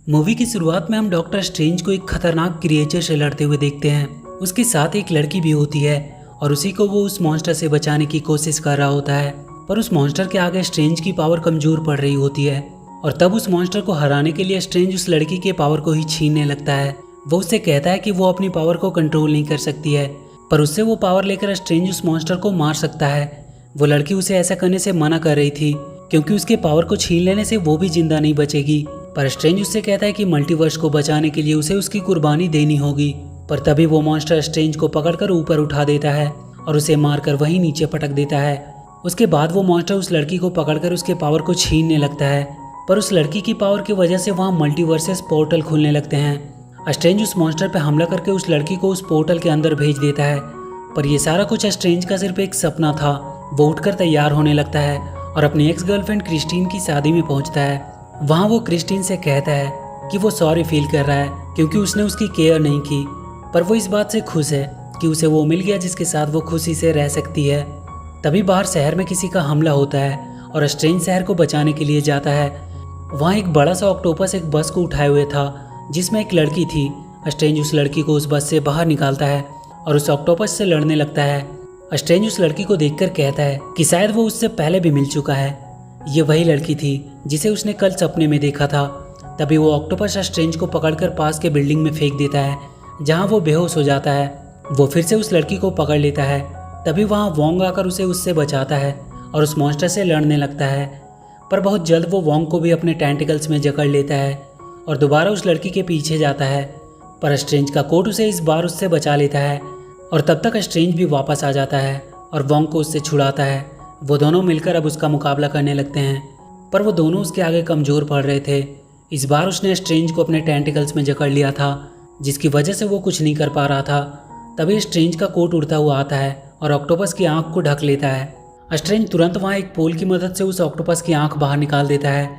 Movie की शुरुआत में हम डॉक्टर स्ट्रेंज को एक खतरनाक क्रिएचर से लड़ते हुए देखते हैं। उसके साथ एक लड़की भी होती है और उसी को वो उस मॉन्स्टर से बचाने की कोशिश कर रहा होता है, पर उस मॉन्स्टर के आगे स्ट्रेंज की पावर कमजोर पड़ रही होती है और तब उस मॉन्स्टर को हराने के लिए स्ट्रेंज उस लड़की के पावर को ही छीनने लगता है। वो उससे कहता है कि वो अपनी पावर को कंट्रोल नहीं कर सकती है, पर उससे वो पावर लेकर स्ट्रेंज उस मॉन्स्टर को मार सकता है। वो लड़की उसे ऐसा करने से मना कर रही थी क्योंकि उसके पावर को छीन लेने से वो भी जिंदा नहीं बचेगी, पर स्ट्रेंज उससे कहता है कि मल्टीवर्स को बचाने के लिए उसे उसकी कुर्बानी देनी होगी। पर तभी वो मॉन्स्टर स्ट्रेंज को पकड़कर ऊपर उठा देता है और उसे मारकर वहीं नीचे पटक देता है। उसके बाद वो मॉन्स्टर उस लड़की को पकड़कर उसके पावर को छीनने लगता है, पर उस लड़की की पावर की वजह से वहाँ मल्टीवर्सेस पोर्टल खुलने लगते हैं। स्ट्रेंज उस मॉन्स्टर पर हमला करके उस लड़की को उस पोर्टल के अंदर भेज देता है, पर यह सारा कुछ स्ट्रेंज का सिर्फ एक सपना था। वो उठकर तैयार होने लगता है और अपनी एक्स गर्लफ्रेंड क्रिस्टीन की शादी में पहुंचता है। वहाँ वो क्रिस्टीन से कहता है कि वो सॉरी फील कर रहा है क्योंकि उसने उसकी केयर नहीं की, पर वो इस बात से खुश है कि उसे वो मिल गया जिसके साथ वो खुशी से रह सकती है। तभी बाहर शहर में किसी का हमला होता है और स्ट्रेंज शहर को बचाने के लिए जाता है। वहाँ एक बड़ा सा ऑक्टोपस एक बस को उठाए हुए था जिसमें एक लड़की थी। स्ट्रेंज उस लड़की को उस बस से बाहर निकालता है और उस ऑक्टोपस से लड़ने लगता है। स्ट्रेंज उस लड़की को देखकर कहता है कि शायद वो उससे पहले भी मिल चुका है। ये वही लड़की थी जिसे उसने कल सपने में देखा था। तभी वो ऑक्टोपस स्ट्रेंज को पकड़कर पास के बिल्डिंग में फेंक देता है जहाँ वो बेहोश हो जाता है। वो फिर से उस लड़की को पकड़ लेता है। तभी वहाँ वोंग आकर उसे उससे बचाता है और उस मॉन्स्टर से लड़ने लगता है, पर बहुत जल्द वो वोंग को भी अपने टेंटिकल्स में जकड़ लेता है और दोबारा उस लड़की के पीछे जाता है, पर स्ट्रेंज का कोट उसे इस बार उससे बचा लेता है और तब तक स्ट्रेंज भी वापस आ जाता है और वोंग को उससे छुड़ाता है। वो दोनों मिलकर अब उसका मुकाबला करने लगते हैं, पर वो दोनों उसके आगे कमज़ोर पड़ रहे थे। इस बार उसने स्ट्रेंज को अपने टेंटिकल्स में जकड़ लिया था जिसकी वजह से वो कुछ नहीं कर पा रहा था। तभी स्ट्रेंज का कोट उड़ता हुआ आता है और ऑक्टोपस की आंख को ढक लेता है। स्ट्रेंज तुरंत वहाँ एक पोल की मदद से उस ऑक्टोपस की आंख बाहर निकाल देता है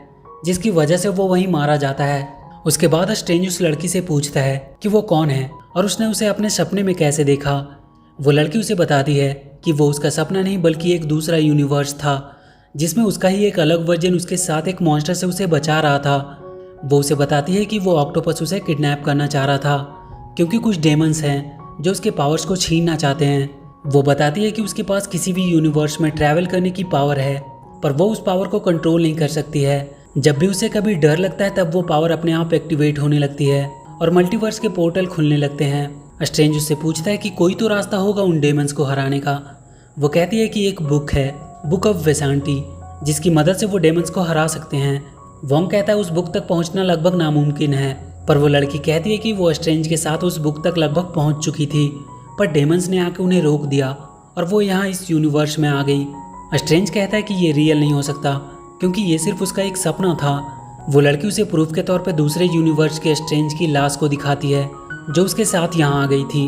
जिसकी वजह से वो वहीं मारा जाता है। उसके बाद स्ट्रेंज उस लड़की से पूछता है कि वो कौन है और उसने उसे अपने सपने में कैसे देखा। वो लड़की उसे बताती है कि वो उसका सपना नहीं बल्कि एक दूसरा यूनिवर्स था जिसमें उसका ही एक अलग वर्जन उसके साथ एक मॉन्स्टर से उसे बचा रहा था। वो उसे बताती है कि वो ऑक्टोपस उसे किडनैप करना चाह रहा था क्योंकि कुछ डेमंस हैं जो उसके पावर्स को छीनना चाहते हैं। वो बताती है कि उसके पास किसी भी यूनिवर्स में ट्रैवल करने की पावर है, पर वो उस पावर को कंट्रोल नहीं कर सकती है। जब भी उसे कभी डर लगता है तब वो पावर अपने आप एक्टिवेट होने लगती है और मल्टीवर्स के पोर्टल खुलने लगते हैं। स्ट्रेंज उससे पूछता है कि कोई तो रास्ता होगा उन डेमंस को हराने का। वो कहती है कि एक बुक है, बुक ऑफ वेसांटी, जिसकी मदद से वो डेमंस को हरा सकते हैं। वोंग कहता है उस बुक तक पहुंचना लगभग नामुमकिन है, पर वो लड़की कहती है कि वो स्ट्रेंज के साथ उस बुक तक लगभग पहुंच चुकी थी, पर डेमंस ने आके उन्हें रोक दिया और वो यहाँ इस यूनिवर्स में आ गई। स्ट्रेंज कहता है कि ये रियल नहीं हो सकता क्योंकि ये सिर्फ उसका एक सपना था। वो लड़की उसे प्रूफ के तौर पे दूसरे यूनिवर्स के स्ट्रेंज की लाश को दिखाती है जो उसके साथ यहाँ आ गई थी।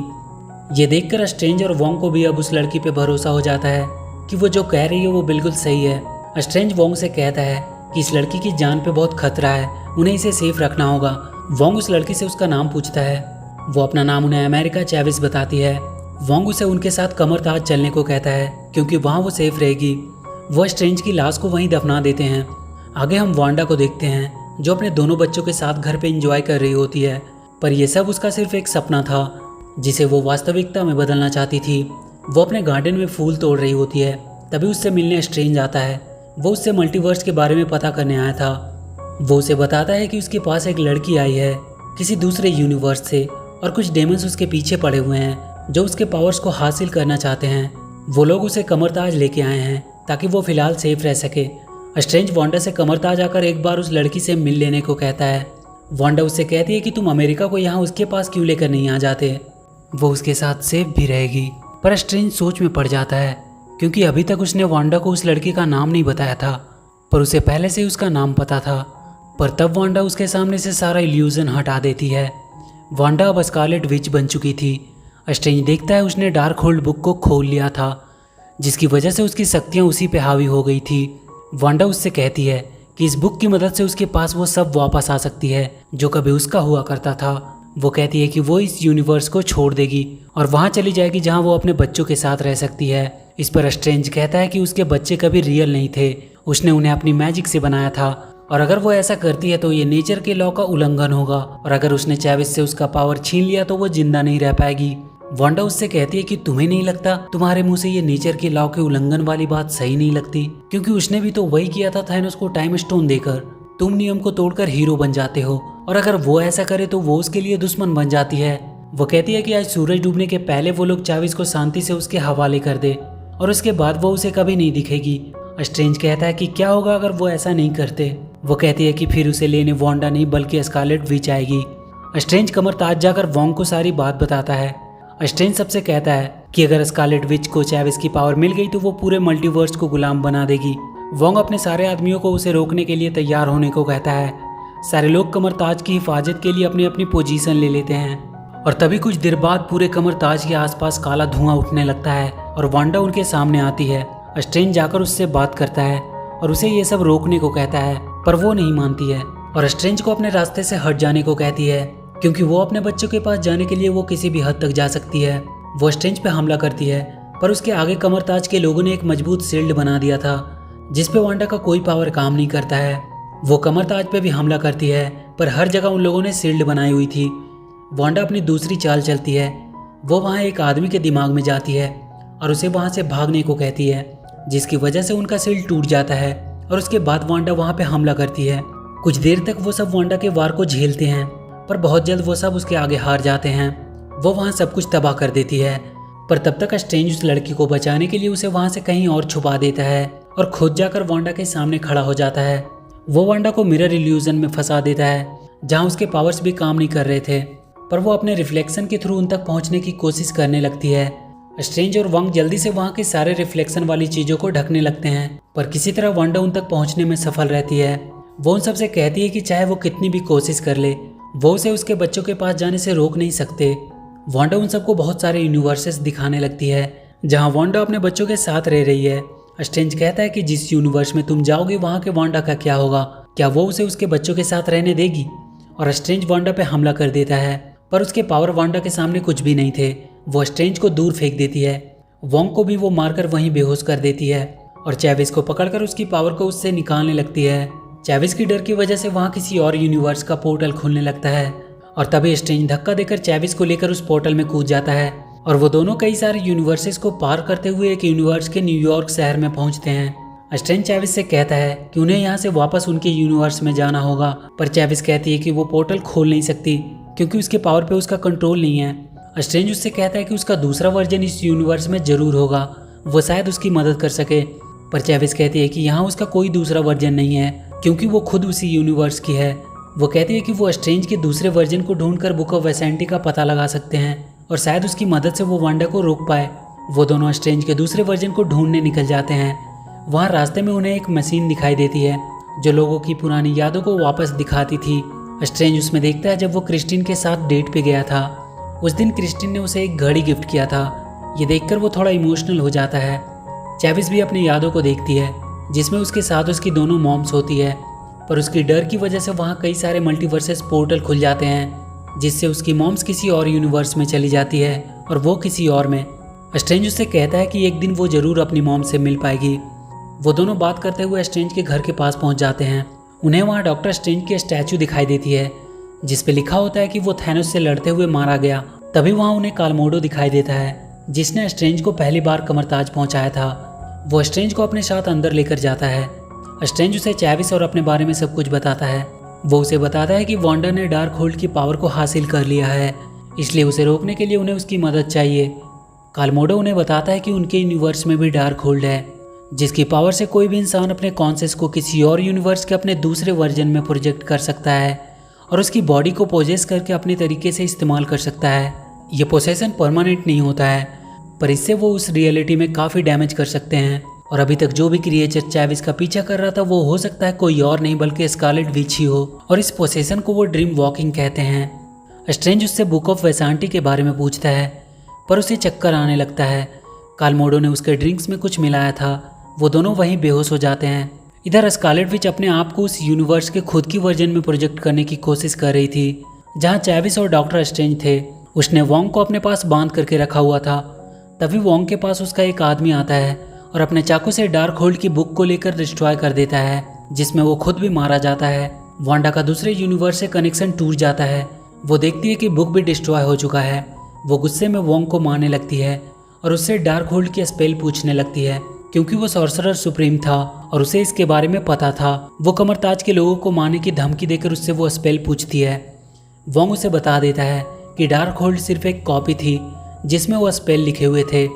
ये देखकर स्ट्रेंज और वोंग को भी अब उस लड़की पे भरोसा हो जाता है कि वो जो कह रही है वो बिल्कुल सही है। स्ट्रेंज वोंग से कहता है कि इस लड़की की जान पे बहुत खतरा है, उन्हें इसे सेफ रखना होगा। वोंग उस लड़की से उसका नाम पूछता है। वो अपना नाम उन्हें अमेरिका चैविस बताती है। वोंग उसे उनके साथ कमरताज चलने को कहता है क्योंकि वहाँ वो सेफ रहेगी। वो स्ट्रेंज की लाश को वहीं दफना देते हैं। आगे हम वांडा को देखते हैं जो अपने दोनों बच्चों के साथ घर पे एंजॉय कर रही होती है, पर यह सब उसका सिर्फ एक सपना था जिसे वो वास्तविकता में बदलना चाहती थी। वो अपने गार्डन में फूल तोड़ रही होती है, तभी उससे मिलने स्ट्रेंज आता है। वो उससे मल्टीवर्स के बारे में पता करने आया था। वो उसे बताता है कि उसके पास एक लड़की आई है किसी दूसरे यूनिवर्स से और कुछ डेमंस उसके पीछे पड़े हुए हैं जो उसके पावर्स को हासिल करना चाहते हैं। वो लोग उसे कमरताज लेके आए हैं ताकि वो फिलहाल सेफ रह सके। स्ट्रेंज वांडा से कमरताज आकर एक बार उस लड़की से मिल लेने को कहता है। वांडा उससे कहती है कि तुम अमेरिका को यहाँ उसके पास क्यों लेकर नहीं आ जाते, वो उसके साथ सेफ भी रहेगी। पर स्ट्रेंज सोच में पड़ जाता है क्योंकि अभी तक उसने वांडा को उस लड़की का नाम नहीं बताया था, पर उसे पहले से ही उसका नाम पता था। पर तब वांडा उसके सामने से सारा इल्यूजन हटा देती है। वांडा अब स्कारलेट विच बन चुकी थी। स्ट्रेंज देखता है उसने डार्क होल्ड बुक को खोल लिया था जिसकी वजह से उसकी शक्तियाँ उसी पे हावी हो गई थी। वांडा उससे कहती है कि इस बुक की मदद से उसके पास वो सब वापस आ सकती है जो कभी उसका हुआ करता था। वो कहती है कि वो इस यूनिवर्स को छोड़ देगी और वहाँ चली जाएगी जहाँ वो अपने बच्चों के साथ रह सकती है। इस पर स्ट्रेंज कहता है कि उसके बच्चे कभी रियल नहीं थे, उसने उन्हें अपनी मैजिक से बनाया था और अगर वो ऐसा करती है तो ये नेचर के लॉ का उल्लंघन होगा, और अगर उसने चैविस से उसका पावर छीन लिया तो वो जिंदा नहीं रह पाएगी। वांडा उससे कहती है कि तुम्हें नहीं लगता तुम्हारे मुंह से ये नेचर के लॉ के उल्लंघन वाली बात सही नहीं लगती, क्योंकि उसने भी तो वही किया था थैनोस को टाइम स्टोन देकर। तुम नियम को तोड़कर हीरो बन जाते हो, और अगर वो ऐसा करे तो वो उसके लिए दुश्मन बन जाती है। वो कहती है कि आज सूरज डूबने के पहले वो लोग चैविस को शांति से उसके हवाले कर दे, और उसके बाद वो उसे कभी नहीं दिखेगी। स्ट्रेंज कहता है कि क्या होगा अगर वो ऐसा नहीं करते। वो कहती है कि फिर उसे लेने वांडा नहीं बल्कि स्कारलेट विच आएगी। स्ट्रेंज कमर ताज जाकर वोंग को सारी बात बताता है। स्ट्रेंज सबसे कहता है कि अगर स्कारलेट विच को चैविस की पावर मिल गई तो वो पूरे मल्टीवर्स को गुलाम बना देगी। वोंग अपने सारे आदमियों को उसे रोकने के लिए तैयार होने को कहता है। सारे लोग कमर ताज की हिफाजत के लिए अपनी अपनी पोजीशन ले लेते हैं, और तभी कुछ देर बाद पूरे कमर ताज के आसपास काला धुआं उठने लगता है और वांडा उनके सामने आती है। स्ट्रेंज जाकर उससे बात करता है और उसे ये सब रोकने को कहता है, पर वो नहीं मानती है और स्ट्रेंज को अपने रास्ते से हट जाने को कहती है, क्योंकि वो अपने बच्चों के पास जाने के लिए वो किसी भी हद तक जा सकती है। वो स्ट्रेंज पे हमला करती है, पर उसके आगे कमर ताज के लोगों ने एक मजबूत शील्ड बना दिया था जिसपे वांडा का कोई पावर काम नहीं करता है। वो कमर ताज पे भी हमला करती है, पर हर जगह उन लोगों ने शील्ड बनाई हुई थी। वांडा अपनी दूसरी चाल चलती है। वो वहाँ एक आदमी के दिमाग में जाती है और उसे वहाँ से भागने को कहती है, जिसकी वजह से उनका शील्ड टूट जाता है, और उसके बाद वांडा वहाँ पे हमला करती है। कुछ देर तक वो सब वांडा के वार को झेलते हैं, पर बहुत जल्द वो सब उसके आगे हार जाते हैं। वो वहाँ सब कुछ तबाह कर देती है, पर तब तक स्ट्रेंज उस लड़की को बचाने के लिए उसे वहाँ से कहीं और छुपा देता है और खुद जाकर वांडा के सामने खड़ा हो जाता है। वो वांडा को मिरर इल्यूजन में फंसा देता है, जहाँ उसके पावर्स भी काम नहीं कर रहे थे, पर वो अपने रिफ्लेक्शन के थ्रू उन तक पहुँचने की कोशिश करने लगती है। स्ट्रेंज और वोंग जल्दी से वहाँ के सारे रिफ्लेक्शन वाली चीज़ों को ढकने लगते हैं, पर किसी तरह वांडा उन तक पहुँचने में सफल रहती है। वो उन सबसे कहती है कि चाहे वो कितनी भी कोशिश कर ले, वो उसे उसके बच्चों के पास जाने से रोक नहीं सकते। वांडा उन सबको बहुत सारे यूनिवर्सेस दिखाने लगती है जहाँ वांडा अपने बच्चों के साथ रह रही है। स्ट्रेंज कहता है कि जिस यूनिवर्स में तुम जाओगे वहाँ के वांडा का क्या होगा, क्या वो उसे उसके बच्चों के साथ रहने देगी? और स्ट्रेंज वांडा पे हमला कर देता है, पर उसके पावर वांडा के सामने कुछ भी नहीं थे। वो स्ट्रेंज को दूर फेंक देती है। वोंग को भी वो मारकर वहीं बेहोश कर देती है और चैविस को पकड़कर उसकी पावर को उससे निकालने लगती है। चैविस की डर की वजह से वहाँ किसी और यूनिवर्स का पोर्टल खुलने लगता है, और तभी स्ट्रेंज धक्का देकर चैविस को लेकर उस पोर्टल में कूद जाता है, और वो दोनों कई सारे यूनिवर्सेस को पार करते हुए एक यूनिवर्स के न्यूयॉर्क शहर में पहुंचते हैं। स्ट्रेंज चैविस से कहता है कि उन्हें यहाँ से वापस उनके यूनिवर्स में जाना होगा, पर चैविस कहती है कि वो पोर्टल खोल नहीं सकती क्योंकि उसके पावर पे उसका कंट्रोल नहीं है। स्ट्रेंज उससे कहता है कि उसका दूसरा वर्जन इस यूनिवर्स में जरूर होगा, वो शायद उसकी मदद कर सके, पर चैविस कहती है कि यहाँ उसका कोई दूसरा वर्जन नहीं है क्योंकि वो खुद उसी यूनिवर्स की है। वो कहती है कि वो स्ट्रेंज के दूसरे वर्जन को ढूंढकर बुक ऑफ वेसेंटी का पता लगा सकते हैं और शायद उसकी मदद से वो वांडा को रोक पाए। वो दोनों स्ट्रेंज के दूसरे वर्जन को ढूंढने निकल जाते हैं। वहाँ रास्ते में उन्हें एक मशीन दिखाई देती है जो लोगों की पुरानी यादों को वापस दिखाती थी। स्ट्रेंज उसमें देखता है जब वो क्रिस्टिन के साथ डेट पे गया था। उस दिन क्रिस्टिन ने उसे एक घड़ी गिफ्ट किया था। ये देखकर वो थोड़ा इमोशनल हो जाता है। चैविस भी अपनी यादों को देखती है जिसमें उसके साथ उसकी दोनों मॉम्स होती है, पर उसकी डर की वजह से वहाँ कई सारे मल्टीवर्सेस पोर्टल खुल जाते हैं जिससे उसकी मॉम्स किसी और यूनिवर्स में चली जाती है और वो किसी और में। स्ट्रेंज उससे कहता है कि एक दिन वो जरूर अपनी मॉम से मिल पाएगी। वो दोनों बात करते हुए स्ट्रेंज के घर के पास पहुँच जाते हैं। उन्हें वहाँ डॉक्टर स्ट्रेंज की स्टैचू दिखाई देती है जिसपे लिखा होता है कि वो थैनोस से लड़ते हुए मारा गया। तभी वहाँ उन्हें कालमोडो दिखाई देता है जिसने स्ट्रेंज को पहली बार कमरताज पहुँचाया था। वो स्ट्रेंज को अपने साथ अंदर लेकर जाता है। स्ट्रेंज उसे चैविस और अपने बारे में सब कुछ बताता है। वो उसे बताता है कि वांडा ने डार्क होल्ड की पावर को हासिल कर लिया है, इसलिए उसे रोकने के लिए उन्हें उसकी मदद चाहिए। कालमोडो उन्हें बताता है कि उनके यूनिवर्स में भी डार्क होल्ड है जिसकी पावर से कोई भी इंसान अपने कॉन्शियस को किसी और यूनिवर्स के अपने दूसरे वर्जन में प्रोजेक्ट कर सकता है और उसकी बॉडी को पोजेस करके अपने तरीके से इस्तेमाल कर सकता है। ये पोसेशन परमानेंट नहीं होता है, पर इससे वो उस रियलिटी में काफ़ी डैमेज कर सकते हैं। और अभी तक जो भी क्रिएचर चैविस का पीछा कर रहा था वो हो सकता है कोई और नहीं बल्कि स्कारलेट विच ही हो, और इस पोसेशन को वो ड्रीम वॉकिंग कहते हैं। स्ट्रेंज उससे बुक ऑफ वेसांटी के बारे में पूछता है, पर उसे चक्कर आने लगता है। कालमोडो ने उसके ड्रिंक्स में कुछ मिलाया था। वो दोनों वहीं बेहोश हो जाते हैं। इधर स्कारलेट विच अपने आप को उस यूनिवर्स के खुद की वर्जन में प्रोजेक्ट करने की कोशिश कर रही थी जहाँ चैविस और डॉक्टर स्ट्रेंज थे। उसने वोंग को अपने पास बांध करके रखा हुआ था। तभी वोंग के पास उसका एक आदमी आता है और अपने चाकू से डार्क होल्ड की बुक को लेकर डिस्ट्रॉय कर देता है। जिसमें वो खुद भी मारा जाता है। वांडा का दूसरे यूनिवर्स से कनेक्शन टूट जाता है। वो देखती है कि बुक भी डिस्ट्रॉय हो चुका है। वो गुस्से में वोंग को मारने लगती है और उससे डार्क होल्ड की स्पेल पूछने लगती है, क्योंकि वो सॉर्सरर सुप्रीम था और उसे इसके बारे में पता था। वो कमरताज के लोगों को मारने की धमकी देकर उससे वो स्पेल पूछती है। वोंग उसे बता देता है कि डार्क होल्ड सिर्फ एक कॉपी थी जिसमें वो स्पेल लिखे हुए थे,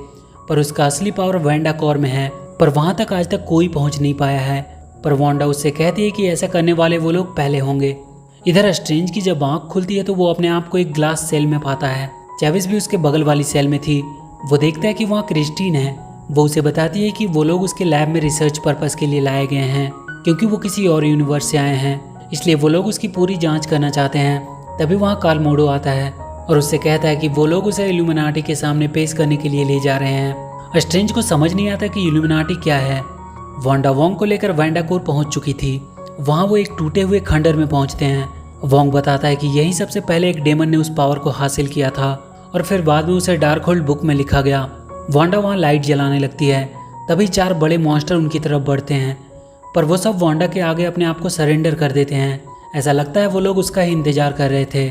पर उसका असली पावर वांडा कोर में है, पर वहाँ तक आज तक कोई पहुँच नहीं पाया है। पर वांडा उससे कहती है कि ऐसा करने वाले वो लोग पहले होंगे। इधर स्ट्रेंज की जब आँख खुलती है तो वो अपने आप को एक ग्लास सेल में पाता है। चेविस भी उसके बगल वाली सेल में थी। वो देखता है कि वहाँ क्रिस्टीन है। वो उसे बताती है कि वो लोग उसके लैब में रिसर्च पर्पस के लिए लाए गए हैं, क्योंकि वो किसी और यूनिवर्स से आए हैं, इसलिए वो लोग उसकी पूरी जांच करना चाहते हैं। तभी वहाँ कार्ल मोडो आता है और उससे कहता है कि वो लोग उसे इल्यूमिनाटी के सामने पेश करने के लिए ले जा रहे हैं। स्ट्रेंज को समझ नहीं आता कि इल्यूमिनाटी क्या है। वांडा वोंग को लेकर वांडा कोर पहुंच चुकी थी। वहाँ वो एक टूटे हुए खंडर में पहुंचते हैं। वोंग बताता है कि यही सबसे पहले एक डेमन ने उस पावर को हासिल किया था और फिर बाद में उसे डार्क होल्ड बुक में लिखा गया। वांडा वहाँ लाइट जलाने लगती है। तभी 4 बड़े मॉन्स्टर उनकी तरफ बढ़ते हैं, पर वो सब वांडा के आगे अपने आप को सरेंडर कर देते हैं। ऐसा लगता है वो लोग उसका ही इंतजार कर रहे थे।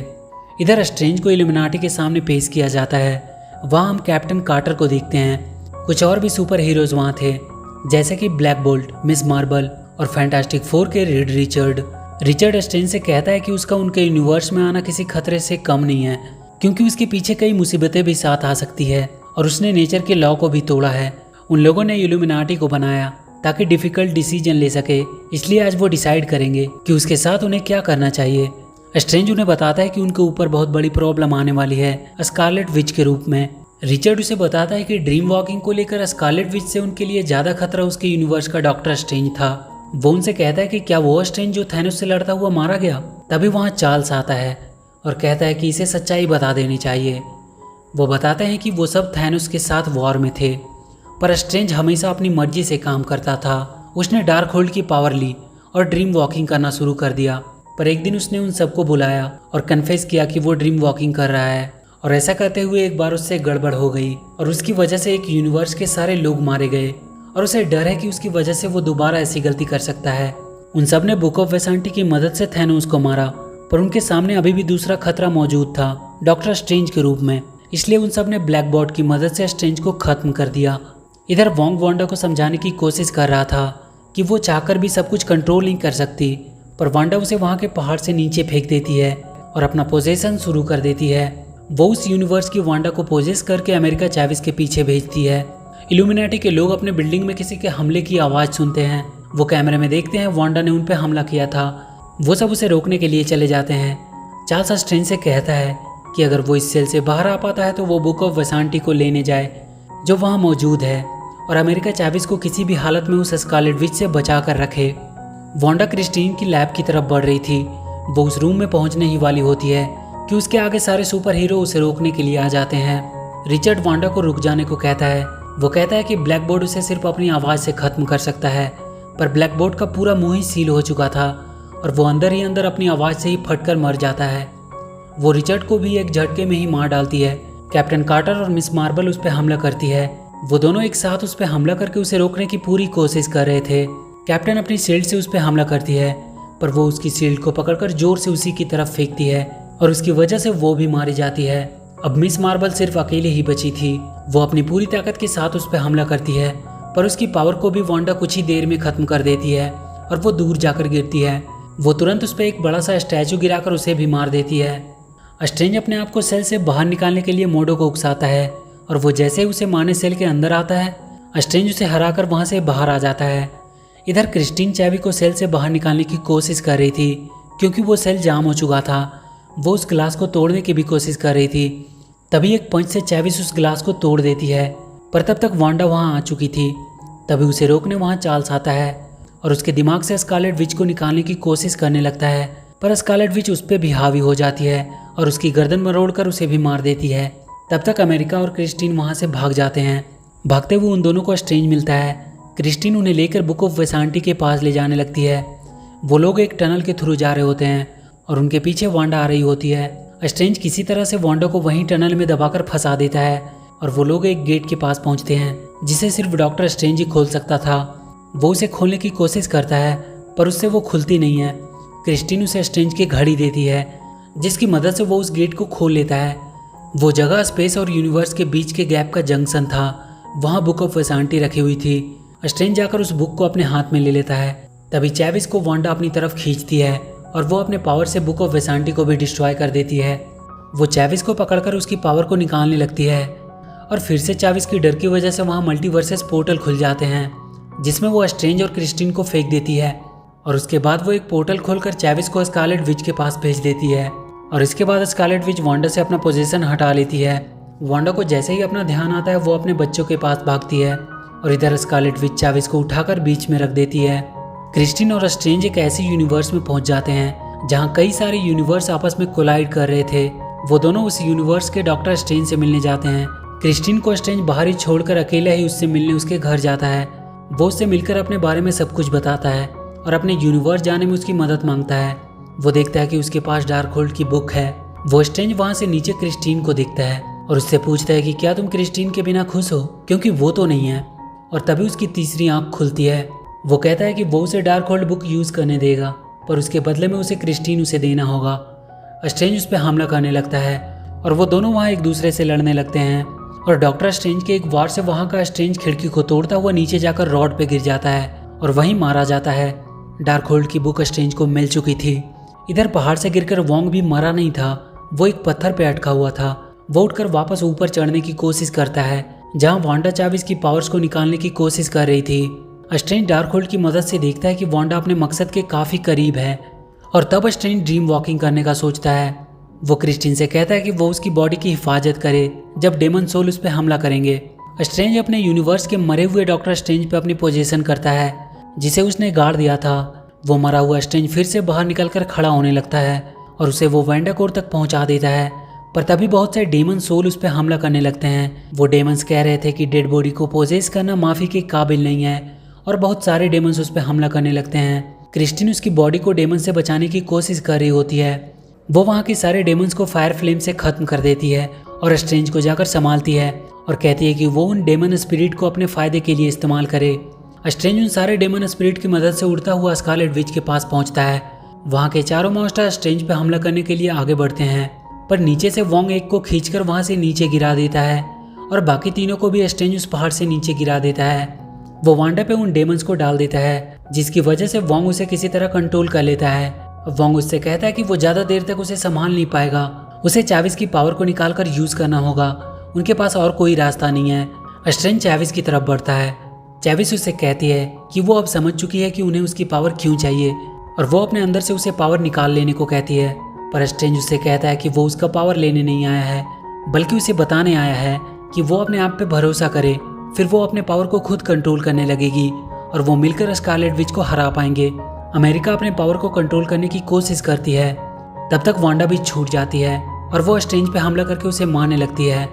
इधर स्ट्रेंज को इल्यूमिनाटी के सामने पेश किया जाता है। वहाँ हम कैप्टन कार्टर को देखते हैं। कुछ और भी सुपर हीरोज वहाँ थे, जैसे कि ब्लैक बोल्ट, मिस मार्बल और फैंटास्टिक 4 के रीड रिचर्ड स्ट्रेंज से कहता है कि उसका उनके यूनिवर्स में आना किसी खतरे से कम नहीं है, क्योंकि उसके पीछे कई मुसीबतें भी साथ आ सकती है और उसने नेचर के लॉ को भी तोड़ा है। उन लोगों ने इल्यूमिनाटी को बनाया ताकि डिफिकल्ट डिसीजन ले सके, इसलिए आज वो डिसाइड करेंगे कि उसके साथ उन्हें क्या करना चाहिए। स्ट्रेंज उन्हें बताता है कि उनके ऊपर बहुत बड़ी प्रॉब्लम आने वाली है, स्कारलेट विच के रूप में। रिचर्ड उसे बताता है कि ड्रीम वॉकिंग को लेकर स्कारलेट विच से उनके लिए ज़्यादा खतरा उसके यूनिवर्स का डॉक्टर स्ट्रेंज था। वो उनसे कहता है कि क्या वो स्ट्रेंज जो थैनोस से लड़ता हुआ मारा गया। तभी वहाँ चार्ल्स आता है और कहता है कि इसे सच्चाई बता देनी चाहिए। वो बताते हैं कि वो सब थैनोस के साथ वॉर में थे, पर स्ट्रेंज हमेशा अपनी मर्जी से काम करता था। उसने डार्क होल्ड की पावर ली और ड्रीम वॉकिंग करना शुरू कर दिया, पर एक दिन उसने उन सबको बुलाया और कन्फेस किया कि वो ड्रीम वॉकिंग कर रहा है। और ऐसा करते हुए एक बार उससे गड़बड़ हो गई और उसकी वजह से एक यूनिवर्स के सारे लोग मारे गए और उसे डर है कि उसकी वजह से वो दोबारा ऐसी गलती कर सकता है। उन सब ने बुक ऑफ वेसांटी की मदद से थैनोस को मारा, पर उनके सामने अभी भी दूसरा खतरा मौजूद था, डॉक्टर स्ट्रेंज के रूप में। इसलिए उन सब ने ब्लैक बॉट की मदद से स्ट्रेंज को खत्म कर दिया। इधर वोंग वांडा को समझाने की कोशिश कर रहा था कि वो चाहकर भी सब कुछ कंट्रोल नहीं कर सकती, पर वांडा उसे वहाँ के पहाड़ से नीचे फेंक देती है और अपना पोजेशन शुरू कर देती है। वो उस यूनिवर्स की वांडा को पोजेस करके अमेरिका चेविस के पीछे भेजती है। इल्यूमिनाटी के लोग अपने बिल्डिंग में किसी के हमले की आवाज़ सुनते हैं। वो कैमरे में देखते हैं वांडा ने उन पर हमला किया था। वो सब उसे रोकने के लिए चले जाते हैं। चार्ल्स स्ट्रेंज से कहता है कि अगर वो इस सेल से बाहर आ पाता है तो वो बुक ऑफ वेसांटी को लेने जाए जो वहाँ मौजूद है, और अमेरिका चेविस को किसी भी हालत में उस स्कारलेट विच से बचा कर रखे। वांडा क्रिस्टीन की लैब की तरफ बढ़ रही थी। वो उस रूम में पहुंचने ही वाली होती है कि उसके आगे सारे सुपर हीरो उसे रोकने के लिए आ जाते हैं। रिचर्ड वांडा को रुक जाने को कहता है। वो कहता है कि ब्लैक बोर्ड उसे सिर्फ अपनी आवाज़ से ख़त्म कर सकता है, पर ब्लैक बोर्ड का पूरा मुंह ही सील हो चुका था और वो अंदर ही अंदर अपनी आवाज़ से ही फटकर मर जाता है। वो रिचर्ड को भी एक झटके में ही मार डालती है। कैप्टन कार्टर और मिस मार्बल उस पर हमला करती है। वो दोनों एक साथ उस पर हमला करके उसे रोकने की पूरी कोशिश कर रहे थे। कैप्टन अपनी शील्ड से उस पर हमला करती है, पर वो उसकी शील्ड को पकड़कर जोर से उसी की तरफ फेंकती है और उसकी वजह से वो भी मारी जाती है। अब मिस मार्बल सिर्फ अकेले ही बची थी। वो अपनी पूरी ताकत के साथ उस पर हमला करती है, पर उसकी पावर को भी वांडा कुछ ही देर में खत्म कर देती है और वो दूर जाकर गिरती है। वो तुरंत उस पर एक बड़ा सा स्टैचू गिराकर उसे भी मार देती है। स्ट्रेंज अपने आप को सेल से बाहर निकालने के लिए मोडो को उकसाता है और वो जैसे ही उसे मारने सेल के अंदर आता है, स्ट्रेंज उसे हराकर वहाँ से बाहर आ जाता है। इधर क्रिस्टीन चेवी को सेल से बाहर निकालने की कोशिश कर रही थी, क्योंकि वो सेल जाम हो चुका था। वो उस ग्लास को तोड़ने की भी कोशिश कर रही थी। तभी एक पंच से चेविस उस ग्लास को तोड़ देती है, पर तब तक वांडा वहाँ आ चुकी थी। तभी उसे रोकने वहाँ चार्ल्स आता है और उसके दिमाग से स्कारलेट विच को निकालने की कोशिश करने लगता है, पर स्कारलेट विच उस पर भी हावी हो जाती है और उसकी गर्दन मरोड़कर उसे भी मार देती है। तब तक अमेरिका और क्रिस्टीन वहाँ से भाग जाते हैं। भागते हुए उन दोनों को स्ट्रेंज मिलता है। क्रिस्टीन उन्हें लेकर बुक ऑफ वेसांटी के पास ले जाने लगती है। वो लोग एक टनल के थ्रू जा रहे होते हैं और उनके पीछे वांडा आ रही होती है। स्ट्रेंज किसी तरह से वांडा को वहीं टनल में दबाकर फंसा देता है और वो लोग एक गेट के पास पहुंचते हैं जिसे सिर्फ डॉक्टर स्ट्रेंज ही खोल सकता था। वो उसे खोलने की कोशिश करता है, पर उससे वो खुलती नहीं है। क्रिस्टीन उसे स्ट्रेंज की घड़ी देती है जिसकी मदद से वो उस गेट को खोल लेता है। वो जगह स्पेस और यूनिवर्स के बीच के गैप का जंक्शन था। वहाँ बुक ऑफ वेसांटी रखी हुई थी। स्ट्रेंज जाकर उस बुक को अपने हाथ में ले लेता है। तभी चैविस को वांडा अपनी तरफ खींचती है और वो अपने पावर से बुक ऑफ वेसांटी को भी डिस्ट्रॉय कर देती है। वो चैविस को पकड़कर उसकी पावर को निकालने लगती है और फिर से चैविस की डर की वजह से वहाँ मल्टीवर्सेस पोर्टल खुल जाते हैं जिसमें वो स्ट्रेंज और क्रिस्टीन को फेंक देती है और उसके बाद वो एक पोर्टल खोलकर चैविस को स्कारलेट विच के पास भेज देती है और इसके बाद स्कारलेट विच वांडा से अपना पोजीशन हटा लेती है। वांडा को जैसे ही अपना ध्यान आता है वो अपने बच्चों के पास भागती है और इधर स्कारलेट विच चैविस को उठाकर बीच में रख देती है। क्रिस्टीन और स्ट्रेंज एक ऐसे यूनिवर्स में पहुंच जाते हैं जहां कई सारे यूनिवर्स आपस में कोलाइड कर रहे थे। वो दोनों उस यूनिवर्स के डॉक्टर स्ट्रेंज से मिलने जाते हैं। क्रिस्टीन को स्ट्रेंज बाहर ही छोड़कर अकेले ही उससे मिलने उसके घर जाता है। वो उससे मिलकर अपने बारे में सब कुछ बताता है और अपने यूनिवर्स जाने में उसकी मदद मांगता है। वो देखता है कि उसके पास डार्कहोल्ड की बुक है। वो स्ट्रेंज वहाँ से नीचे क्रिस्टीन को देखता है और उससे पूछता है कि क्या तुम क्रिस्टीन के बिना खुश हो, क्योंकि वो तो नहीं है। और तभी उसकी तीसरी आंख खुलती है। वो कहता है कि वो उसे डार्कहोल्ड बुक यूज करने देगा पर उसके बदले में उसे क्रिस्टीन उसे देना होगा। स्ट्रेंज उस पर हमला करने लगता है और वो दोनों वहाँ एक दूसरे से लड़ने लगते हैं और डॉक्टर स्ट्रेंज के एक वार से वहाँ का स्ट्रेंज खिड़की को तोड़ता हुआ नीचे जाकर रॉड पे गिर जाता है और वहीं मारा जाता है। डार्कहोल्ड की बुक स्ट्रेंज को मिल चुकी थी। इधर पहाड़ से गिरकर वोंग भी मरा नहीं था, वो एक पत्थर पे अटका हुआ था। वो उठकर वापस ऊपर चढ़ने की कोशिश करता है जहाँ वांडा चैविस की पावर्स को निकालने की कोशिश कर रही थी। स्ट्रेंज डार्कहोल्ड की मदद से देखता है कि वांडा अपने मकसद के काफी करीब है और तब स्ट्रेंज ड्रीम वॉकिंग करने का सोचता है। वो क्रिस्टीन से कहता है कि वो उसकी बॉडी की हिफाजत करे जब डेमन सोल उस पर हमला करेंगे। स्ट्रेंज अपने यूनिवर्स के मरे हुए डॉक्टर स्ट्रेंज पे अपनी पोजीशन करता है जिसे उसने गाड़ दिया था। वो मरा हुआ स्ट्रेंज फिर से बाहर निकलकर खड़ा होने लगता है और उसे वो वेंडाकोर तक पहुंचा देता है। पर तभी बहुत से डेमन सोल उस पर हमला करने लगते हैं। वो डेमंस कह रहे थे कि डेड बॉडी को पोजेस करना माफी के काबिल नहीं है और बहुत सारे डेमंस उस पर हमला करने लगते हैं। क्रिस्टीन उसकी बॉडी को डेमन से बचाने की कोशिश कर रही होती है। वो वहाँ के सारे डेमंस को फायर फ्लेम से खत्म कर देती है और स्ट्रेंज को जाकर संभालती है और कहती है कि वो उन डेमन स्पिरिट को अपने फायदे के लिए इस्तेमाल करे। स्ट्रेंज उन सारे डेमन स्पिरिट की मदद से उड़ता हुआ स्कारलेट विच के पास पहुंचता है। वहाँ के चारों मॉन्स्टर स्ट्रेंज पे हमला करने के लिए आगे बढ़ते हैं पर नीचे से वोंग एक को खींचकर वहाँ से नीचे गिरा देता है और बाकी तीनों को भी स्ट्रेंज उस पहाड़ से नीचे गिरा देता है। वो वांडा पे उन डेमंस को डाल देता है जिसकी वजह से वोंग उसे किसी तरह कंट्रोल कर लेता है। वोंग उससे कहता है कि वो ज्यादा देर तक उसे संभाल नहीं पाएगा, उसे चैविस की पावर को निकालकर यूज करना होगा, उनके पास और कोई रास्ता नहीं है। स्ट्रेंज चैविस की तरफ बढ़ता है। चैविस उससे कहती है कि वो अब समझ चुकी है कि उन्हें उसकी पावर क्यों चाहिए और वो अपने अंदर से उसे पावर निकाल लेने को कहती है। पर स्ट्रेंज उससे कहता है कि वो उसका पावर लेने नहीं आया है बल्कि उसे बताने आया है कि वो अपने आप पे भरोसा करे, फिर वो अपने पावर को खुद कंट्रोल करने लगेगी और वो मिलकर स्कारलेट विच को हरा पाएंगे। अमेरिका अपने पावर को कंट्रोल करने की कोशिश करती है। तब तक वांडा भी छूट जाती है और वो स्ट्रेंज पे हमला करके उसे मारने लगती है।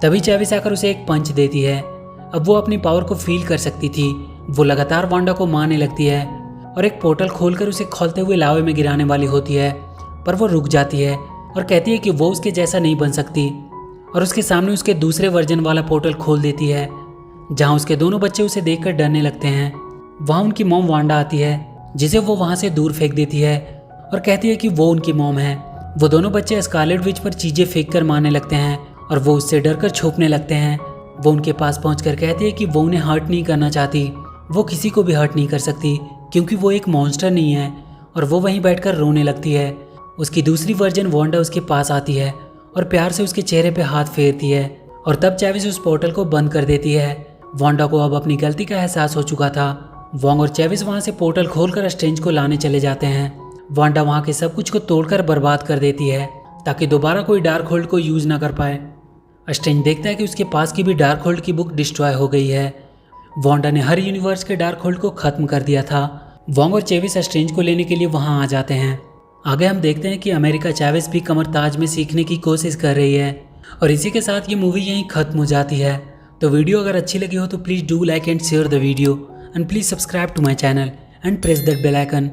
तभी चैविस आकर उसे एक पंच देती है। अब वो अपनी पावर को फील कर सकती थी। वो लगातार वांडा को मारने लगती है और एक पोर्टल खोलकर उसे खोलते हुए लावे में गिराने वाली होती है पर वो रुक जाती है और कहती है कि वो उसके जैसा नहीं बन सकती और उसके सामने उसके दूसरे वर्जन वाला पोर्टल खोल देती है जहाँ उसके दोनों बच्चे उसे देखकर डरने लगते हैं। वहाँ उनकी मॉम वांडा आती है जिसे वो वहाँ से दूर फेंक देती है और कहती है कि वो उनकी मॉम है। वो दोनों बच्चे स्कारलेट विच पर चीजें फेंक कर मारने लगते हैं और वो उससे डरकर छुपने लगते हैं। वो उनके पास पहुंचकर कहती है कि वो उन्हें हर्ट नहीं करना चाहती, वो किसी को भी हर्ट नहीं कर सकती क्योंकि वो एक मॉन्स्टर नहीं है और वो वहीं बैठकर रोने लगती है। उसकी दूसरी वर्जन वांडा उसके पास आती है और प्यार से उसके चेहरे पे हाथ फेरती है और तब चैविस उस पोर्टल को बंद कर देती है। वांडा को अब अपनी गलती का एहसास हो चुका था। वोंग और चैविस वहाँ से पोर्टल खोलकर स्ट्रेंज को लाने चले जाते हैं। वांडा वहाँ के सब कुछ को तोड़कर बर्बाद कर देती है ताकि दोबारा कोई डार्कहोल्ड को यूज ना कर पाए। स्ट्रेंज देखता है कि उसके पास की भी डार्कहोल्ड की बुक डिस्ट्रॉय हो गई है। वांडा ने हर यूनिवर्स के डार्कहोल्ड को खत्म कर दिया था। वोंग और चैविस स्ट्रेंज को लेने के लिए वहाँ आ जाते हैं। आगे हम देखते हैं कि अमेरिका चैविस भी कमरताज में सीखने की कोशिश कर रही है और इसी के साथ ये मूवी यहीं खत्म हो जाती है। तो वीडियो अगर अच्छी लगी हो तो please do like and share the video and please subscribe to my channel and press that bell icon.